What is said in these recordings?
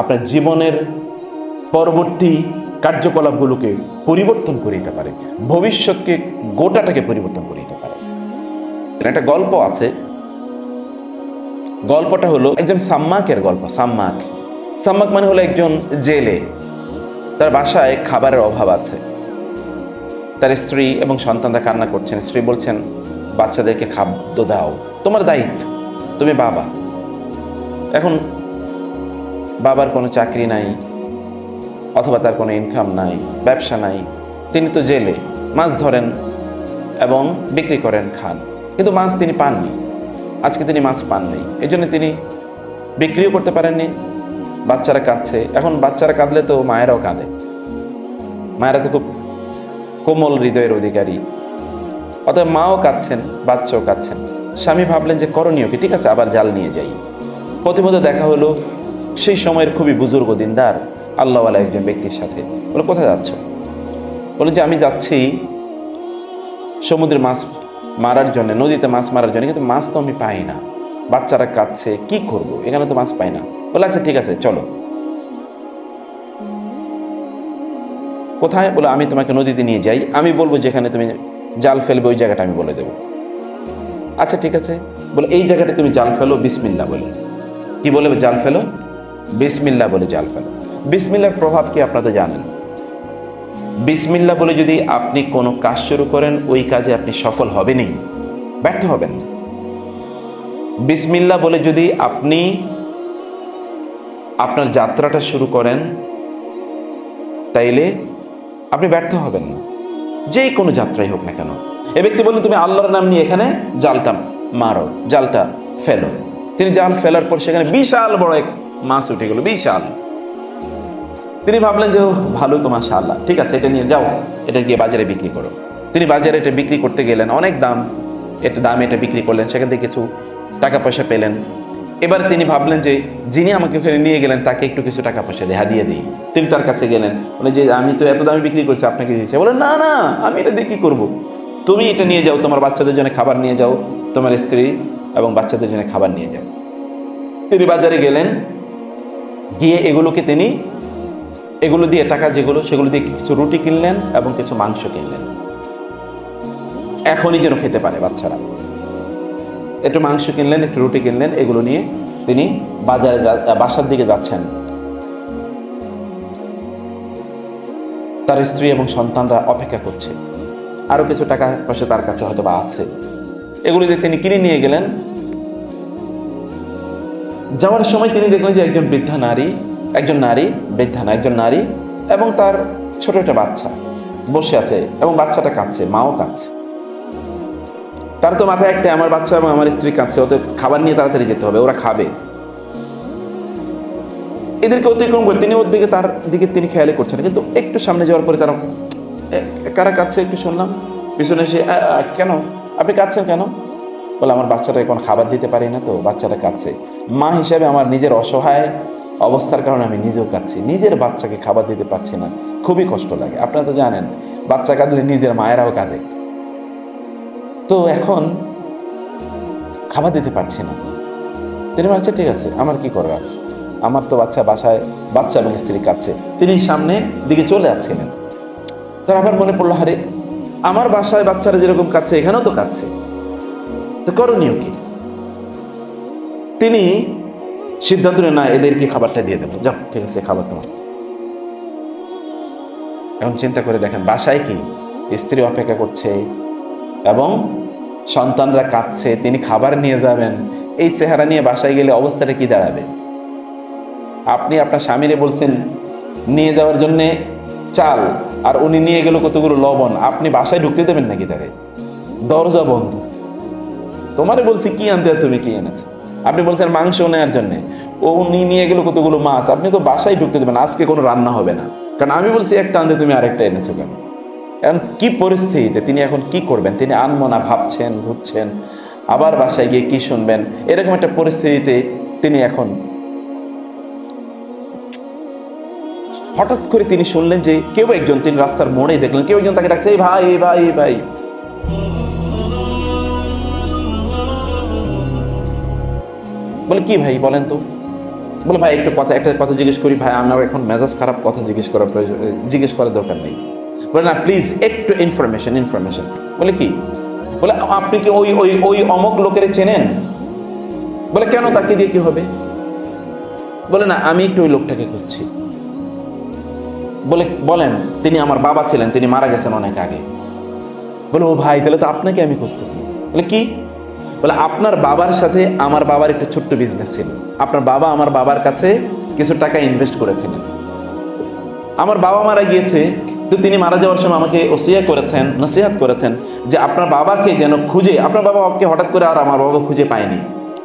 আপনার জীবনের পরবর্তী কার্যকলাপগুলোকে পরিবর্তন করে দিতে পারে, ভবিষ্যৎকে গোটাটাকে পরিবর্তন করে দিতে পারে। একটা গল্প আছে, গল্পটা হলো একজন সাম্মাকের গল্প। সাম্মাক মানে হলো একজন জেলে, তার বাসায় খাবারের অভাব আছে। তার স্ত্রী এবং সন্তানরা কান্না করছেন। স্ত্রী বলছেন, বাচ্চাদেরকে খাদ্য দাও, তোমার দায়িত্ব, তুমি বাবা। এখন বাবার কোনো চাকরি নাই, অথবা তার কোনো ইনকাম নাই, ব্যবসা নাই, তিনি তো জেলে, মাছ ধরেন এবং বিক্রি করেন, খান, কিন্তু মাছ তিনি পাননি। আজকে তিনি মাছ পাননি, এই জন্য তিনি বিক্রিও করতে পারেননি। বাচ্চারা কাঁদছে। এখন বাচ্চারা কাঁদলে তো মায়েরাও কাঁদে, মায়েরা তো খুব কোমল হৃদয়ের অধিকারী, অতএব মাও কাঁদছেন, বাচ্চাও কাঁদছেন। স্বামী ভাবলেন যে করণীয় কি, ঠিক আছে আবার জাল নিয়ে যাই। প্রতিমধ্যে দেখা হলো সেই সময়ের খুবই বুজুর্গ দিনদার আল্লাহওয়ালা একজন ব্যক্তির সাথে। বলে, কোথায় যাচ্ছ? বলে যে আমি যাচ্ছি সমুদ্রে মাছ মারার জন্য, নদীতে মাছ মারার জন্য, কিন্তু মাছ তো আমি পাই না, বাচ্চারা কাঁদছে, কি করব, এখানে তো মাছ পাই না। বলে আচ্ছা ঠিক আছে চলো। কোথায়? বলে আমি তোমাকে নদীতে নিয়ে যাই, আমি বলবো যেখানে তুমি জাল ফেলবে ওই জায়গাটা আমি বলে দেবো। আচ্ছা ঠিক আছে। বলে এই জায়গাটা তুমি জাল ফেলো বিসমিল্লাহ বলে। কি বলে জাল ফেলো? বিসমিল্লাহ বলে জাল ফেলো। বিসমিল্লাহর প্রভাব কি আপনারা তো জানেন। বিসমিল্লাহ বলে যদি আপনি কোনো কাজ শুরু করেন, ওই কাজে আপনি সফল হবেনই, ব্যর্থ হবেন। বিসমিল্লাহ বলে যদি আপনি আপনার যাত্রাটা শুরু করেন, তাইলে আপনি ব্যর্থ হবেন না, যে কোনো যাত্রাই হোক না কেন। এ ব্যক্তি বললেন, তুমি আল্লাহর নাম নিয়ে এখানে জালটা মারো, জালটা ফেলো। তিনি জাল ফেলার পর সেখানে বিশাল বড় এক মাছ উঠে গেল, বিশাল। তিনি ভাবলেন যে ভালো তো মাশাআল্লাহ, ঠিক আছে এটা নিয়ে যাও, এটা গিয়ে বাজারে বিক্রি করো। তিনি বাজারে এটা বিক্রি করতে গেলেন, অনেক দাম, এটা বিক্রি করলেন, সেখান থেকে কিছু টাকা পয়সা পেলেন। এবার তিনি ভাবলেন যে যিনি আমাকে ওখানে নিয়ে গেলেন তাকে একটু কিছু টাকা পয়সা হাদিয়া দিই। তিনি তার কাছে গেলেন, বলে যে আমি তো এত দামে বিক্রি করছি, আপনাকে দিয়েছি। বলে না না, আমি এটা দিয়ে কী করবো, তুমি এটা নিয়ে যাও, তোমার বাচ্চাদের জন্য খাবার নিয়ে যাও, তোমার স্ত্রী এবং বাচ্চাদের জন্য খাবার নিয়ে যাও। তিনি বাজারে গেলেন, গিয়ে এগুলো দিয়ে টাকা যেগুলো, সেগুলো দিয়ে কিছু রুটি কিনলেন এবং কিছু মাংস কিনলেন, এখনই যেন খেতে পারে বাচ্চারা। একটু মাংস কিনলেন, একটু রুটি কিনলেন, এগুলো নিয়ে তিনি বাসার দিকে যাচ্ছেন। তার স্ত্রী এবং সন্তানরা অপেক্ষা করছে, আরো কিছু টাকা পয়সা তার কাছে হয়তো বা আছে, এগুলো দিয়ে তিনি কিনে নিয়ে গেলেন। যাওয়ার সময় তিনি দেখলেন যে একজন নারী এবং তার ছোট একটা বাচ্চা বসে আছে এবং বাচ্চাটা কাঁদছে, মাও কাঁদছে। তার তো মাথায় একটা, আমার বাচ্চা এবং আমার স্ত্রী কাঁদছে, ওতে খাবার নিয়ে তাড়াতাড়ি যেতে হবে, ওরা খাবে। এদেরকে অতিক্রম করে তিনি ওর দিকে, তার দিকে তিনি খেয়ালই করছেন। কিন্তু একটু সামনে যাওয়ার পরে তারা, কারা কাঁদছে একটু শুনলাম, পিছনে এসে, কেন আপনি কাঁদছেন কেন? বলে আমার বাচ্চাটা এখন খাবার দিতে পারি না, তো বাচ্চাটা কাঁদছে। মা হিসাবে আমার নিজের অসহায় অবস্থার কারণে আমি নিজেও কাঁদছি, নিজের বাচ্চাকে খাবার দিতে পারছি না, খুবই কষ্ট লাগে। আপনারা তো জানেন, বাচ্চা কাঁদলে নিজের মায়েরাও কাঁদে। তো এখন খাবার দিতে পারছি না। তিনি বলছে ঠিক আছে, আমার কি করার আছে, আমার তো বাসায় বাচ্চা এবং স্ত্রী কাঁদছে। তিনি সামনে দিকে চলে যাচ্ছিলেন। তার আবার মনে পড়লো, হারে আমার বাসায় বাচ্চারা যেরকম কাঁদছে, এখানেও তো কাঁদছে, তো করণীয় কি? তিনি সিদ্ধান্ত নেন, না এদেরকে খাবারটা দিয়ে দেবো, যাও ঠিক আছে খাবার তোমার। এখন চিন্তা করে দেখেন, বাসায় কি স্ত্রী অপেক্ষা করছে এবং সন্তানরা কাঁদছে, তিনি খাবার নিয়ে যাবেন, এই চেহারা নিয়ে বাসায় গেলে অবস্থাটা কি দাঁড়াবে? আপনি আপনার স্বামীরে বলছেন নিয়ে যাওয়ার জন্যে চাল, আর উনি নিয়ে গেল কতগুলো লবণ, আপনি বাসায় ঢুকতে দেবেন নাকি? তারে দরজা বন্ধ, তোমারে বলছি কি আনতে, তুমি কি এনেছো? আপনি বলছেন মাংস নেওয়ার জন্যে, উনি নিয়ে গেল কতগুলো মাছ, আপনি তো বাসায় ঢুকতে দেবেন, আজকে কোনো রান্না হবে না, কারণ আমি বলছি একটা আনতে, তুমি আরেকটা এনেছো কেন? এখন কি পরিস্থিতিতে তিনি এখন কি করবেন? তিনি আনমো না ভাবছেন, ঘুরছেন, আবার বাসায় গিয়ে কি শুনবেন, এরকম একটা পরিস্থিতিতে তিনি এখন হঠাৎ করে তিনি শুনলেন যে কেউ একজন, তিনি রাস্তার মোড়েই দেখলেন কেউ একজন তাকে ডাকছে, এই ভাই এই ভাই এই ভাই। বলে কি ভাই বলেন তো? বলে ভাই একটা কথা জিজ্ঞেস করি। ভাই আমার এখন মেজাজ খারাপ, কথা জিজ্ঞেস করার দরকার নেই। বলে না প্লিজ একটু ইনফরমেশন। বলে কি? বলে আপনি কি ওই ওই ওই অমক লোকের চেনেন? বলে কেন, তাকে দিয়ে কি হবে? বলে না আমি একটু ওই লোকটাকে খুঁজছি। বলে বলেন তিনি আমার বাবা ছিলেন, তিনি মারা গেছেন অনেক আগে। বলে ও ভাই তাহলে তো আপনাকে আমি খুঁজতেছি। বলে কি? বলে আপনার বাবার সাথে আমার বাবার একটা ছোট্ট বিজনেস ছিল। আপনার বাবা আমার বাবার কাছে কিছু টাকা ইনভেস্ট করেছিলেন। আমার বাবা মারা গিয়েছে, তো তিনি মারা যাওয়ার সময় আমাকে নসিহত করেছেন যে আপনার বাবাকে যেন খুঁজে, আপনার বাবাকে হঠাৎ করে আর আমার বাবা খুঁজে পায়নি,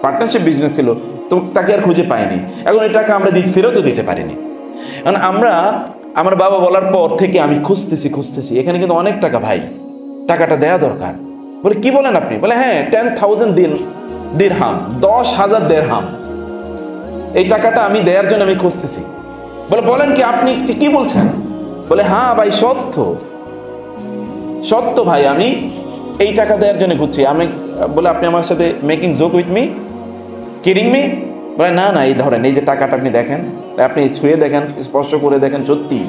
পার্টনারশিপ বিজনেস ছিল, তো তাকে আর খুঁজে পায়নি। এখন এই টাকা আমরা ফেরতও দিতে পারিনি। কারণ আমার বাবা বলার পর থেকে আমি খুঁজতেছি, এখানে কিন্তু অনেক টাকা ভাই, টাকাটা দেয়া দরকার। বলে কি বলেন আপনি? বলে হ্যাঁ 10,000 দিরহাম, 10,000 দিরহাম, এই টাকাটা আমি দেওয়ার জন্য আমি খুঁজতেছি। বলে বলেন কি, আপনি কি বলছেন? বলে হ্যাঁ ভাই সত্য ভাই, আমি এই টাকা দেওয়ার জন্য খুঁজছি। বলে আপনি আমার সাথে making joke with me, kidding me? বলে না এই ধরেন, এই যে টাকাটা আপনি দেখেন, আপনি ছুঁয়ে দেখেন, স্পর্শ করে দেখেন, সত্যি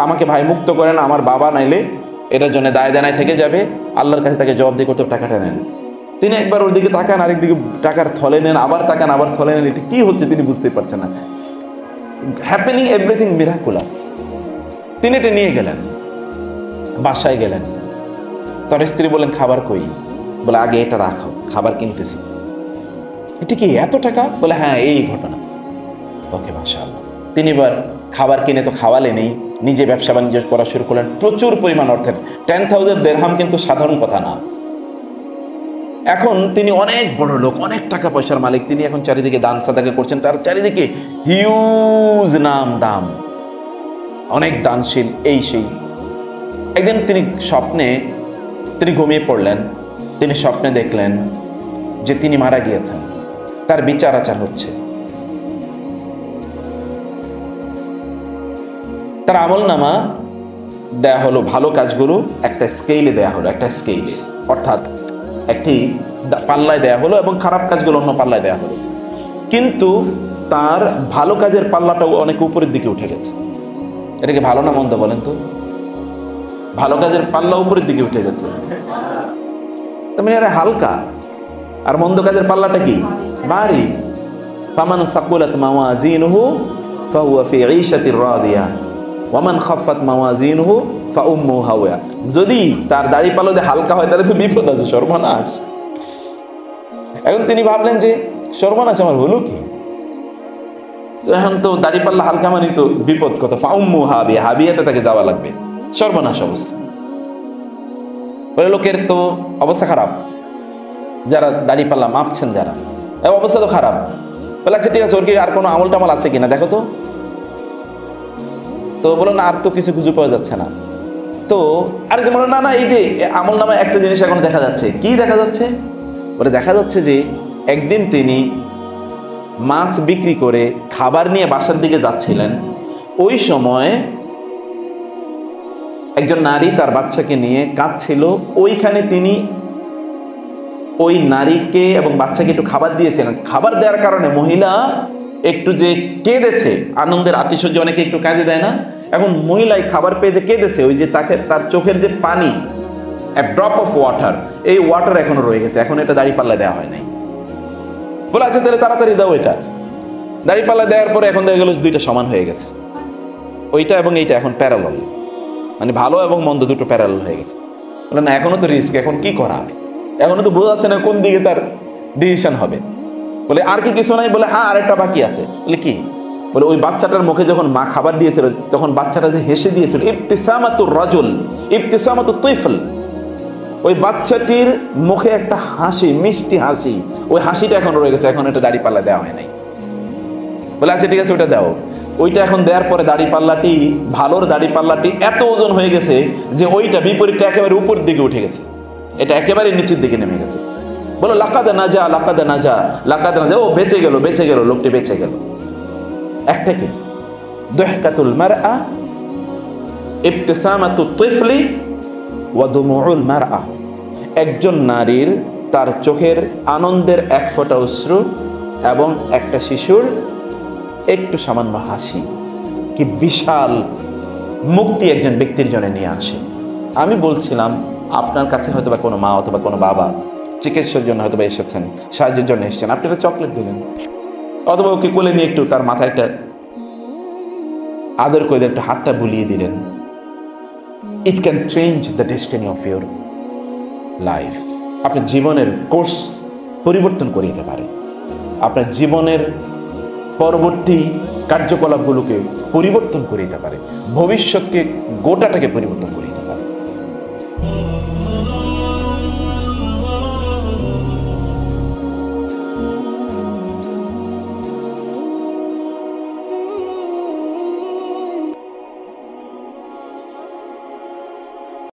আমাকে ভাই মুক্ত করেন, আমার বাবা নাইলে এটার জন্য দায় দেনায় থেকে যাবে, আল্লাহর কাছে তাকে জবাব দিয়ে করতে টাকাটা নেন। তিনি একবার ওর দিকে তাকান, আরেকদিকে টাকার থলে নেন, আবার তাকান, আবার থলে নেন, এটা কি হচ্ছে তিনি বুঝতে পারছেন না। Happening everything miraculous. তিনি এটা নিয়ে গেলেন, বাসায় গেলেন। তার স্ত্রী বলেন খাবার কই? বলে আগে এটা রাখো, খাবার কিনতেছি। এটা কি এত টাকা? বলে হ্যাঁ এই ঘটনা। ওকে মাশাআল্লাহ। তিনি এবার খাবার কিনে তো খাওয়ালে নেই, নিজে ব্যবসা বাণিজ্য করা শুরু করলেন প্রচুর পরিমাণ অর্থের। 10,000 দিরহাম কিন্তু সাধারণ কথা না। এখন তিনি অনেক বড় লোক, অনেক টাকা পয়সার মালিক। তিনি এখন চারিদিকে দান সাদাকা করছেন, তার চারিদিকে হিউজ নাম দাম, অনেক দানশীল, এই সেই। একদিন তিনি ঘুমিয়ে পড়লেন। তিনি স্বপ্নে দেখলেন যে তিনি মারা গিয়েছেন, তার বিচার আচার হচ্ছে। তার আমল নামা দেয়া হলো, ভালো কাজগুলো একটা স্কেলে দেয়া হলো, অর্থাৎ একটি পাল্লায় দেয়া হলো এবং খারাপ কাজগুলো অন্য পাল্লায় দেয়া হলো। কিন্তু তার ভালো কাজের পাল্লাটাও অনেক উপরের দিকে উঠে গেছে। এটাকে ভালো না মন্দ বলেন তো? ভালো কাজের পাল্লা উপরের দিকে উঠে গেছে, তার মানে এটা হালকা। আর মন্দ কাজের পাল্লাটা কি? ভারী। ফামান সাকুলাত মাওয়াজিনুহু ফাহুয়া ফি ঈশাতির রাদিয়া ওয়া মান খাফফাত মাওয়াজিনুহু ফাউম্মুহু হাওয়া। যদি তার দাড়ি পাল্লা হালকা হয় তাহলে তো বিপদ আছে, সর্বনাশ। এখন তিনি ভাবলেন যে সর্বনাশ আমার হলো কি? এখন তো দাড়ি পাল্লা হালকা মানে তো বিপদ কত। ফাউম্মুহু হাবিয়া, হাবিয়াতে তাকে যাওয়া লাগবে, সর্বনাশ অবস্থা। বলে লোকের তো অবস্থা খারাপ, যারা দাড়ি পাল্লা মাপছেন, যারা অবস্থা তো খারাপ। বলে আচ্ছা ঠিক আছে, ওর কি আর কোনো আমল টামল আছে কিনা দেখো তো বলো না, আর তো কিছু খুঁজে পাওয়া যাচ্ছে না। তো আরেকজন বলো না এই যে আমল নামে একটা জিনিস এখন দেখা যাচ্ছে। কি দেখা যাচ্ছে? বলে দেখা যাচ্ছে যে একদিন তিনি মাছ বিক্রি করে খাবার নিয়ে বাসার দিকে যাচ্ছিলেন। ওই সময় একজন নারী তার বাচ্চাকে নিয়ে কাঁদছিল। ওইখানে তিনি ওই নারীকে এবং বাচ্চাকে একটু খাবার দিয়েছিলেন। খাবার দেওয়ার কারণে মহিলা একটু যে কেঁদেছে, আনন্দের আতিশয্য, অনেকে একটু কাঁদে দেয় না? এখন মহিলাই খাবার পেয়ে যে কেঁদেছে, ওই যে তার চোখের যে পানি, a drop of water, এই ওয়াটার এখনো রয়ে গেছে, এখন এটা দাড়ি পাল্লা দেওয়া হয় নাই। বলে আচ্ছা তাহলে তাড়াতাড়ি দাও এটা। দাড়ি পাল্লা দেওয়ার পরে এখন দেখা গেল দুইটা সমান হয়ে গেছে, ওইটা এবং এইটা এখন প্যারালাল, মানে ভালো এবং মন্দ দুটো প্যারালাল হয়ে গেছে। বলে না এখনো তো রিস্ক, এখন কি করা হবে? এখনো তো বোঝা যাচ্ছে না কোন দিকে তার ডিসিশন হবে। বলে আর কি কিছু নাই? বলে হ্যাঁ আরেকটা বাকি আছে। বলে কি? বলে ওই বাচ্চাটার মুখে যখন মা খাবার দিয়েছিল, তখন বাচ্চাটা যে হেসে দিয়েছিল, ইবতিসামাতুর রাজুল ইবতিসামাতুত তিফল, ওই বাচ্চাটির মুখে একটা হাসি, মিষ্টি হাসি, ওই হাসিটা এখন রয়ে গেছে, এখন এটা দাড়ি পাল্লা দেওয়া হয় নাই। বলে আচ্ছা ঠিক আছে ওইটা দাও। ওইটা এখন দেওয়ার পরে দাড়ি পাল্লাটি, ভালোর দাড়ি পাল্লাটি এত ওজন হয়ে গেছে যে ওইটা বিপরীতটা একেবারে উপরের দিকে উঠে গেছে, এটা একেবারে নিচের দিকে নেমে গেছে। বলো লাকাদা নাজা, লাকাদা নাজা, লাকাদা নাজা, ও বেঁচে গেল, লোকটি বেঁচে গেল। একটা কি? দুহকাতুল মারআ ইবতিসামাতুত তিফলি ওয়া দুমুউল মারআ, একজন নারীর তার চোখের আনন্দের এক ফোঁটা অশ্রু এবং একটা শিশুর একটু সামান্য হাসি কি বিশাল মুক্তি একজন ব্যক্তির জন্য নিয়ে আসে। আমি বলছিলাম আপনার কাছে হয়তো বা কোনো মা অথবা কোনো বাবা চিকিৎসার জন্য হয়তো বা এসেছেন, সাহায্যের জন্য এসেছেন, আপনি একটা চকলেট দিলেন অথবা ওকে কোলে নিয়ে একটু তার মাথায় একটা আদর করে একটু হাতটা বুলিয়ে দিলেন। It can change the destiny of your life. আপনার জীবনের কোর্স পরিবর্তন করে দিতে পারে, আপনার জীবনের পরবর্তী কার্যকলাপগুলোকে পরিবর্তন করে দিতে পারে, ভবিষ্যৎকে গোটাটাকে পরিবর্তন করে দিতে পারে।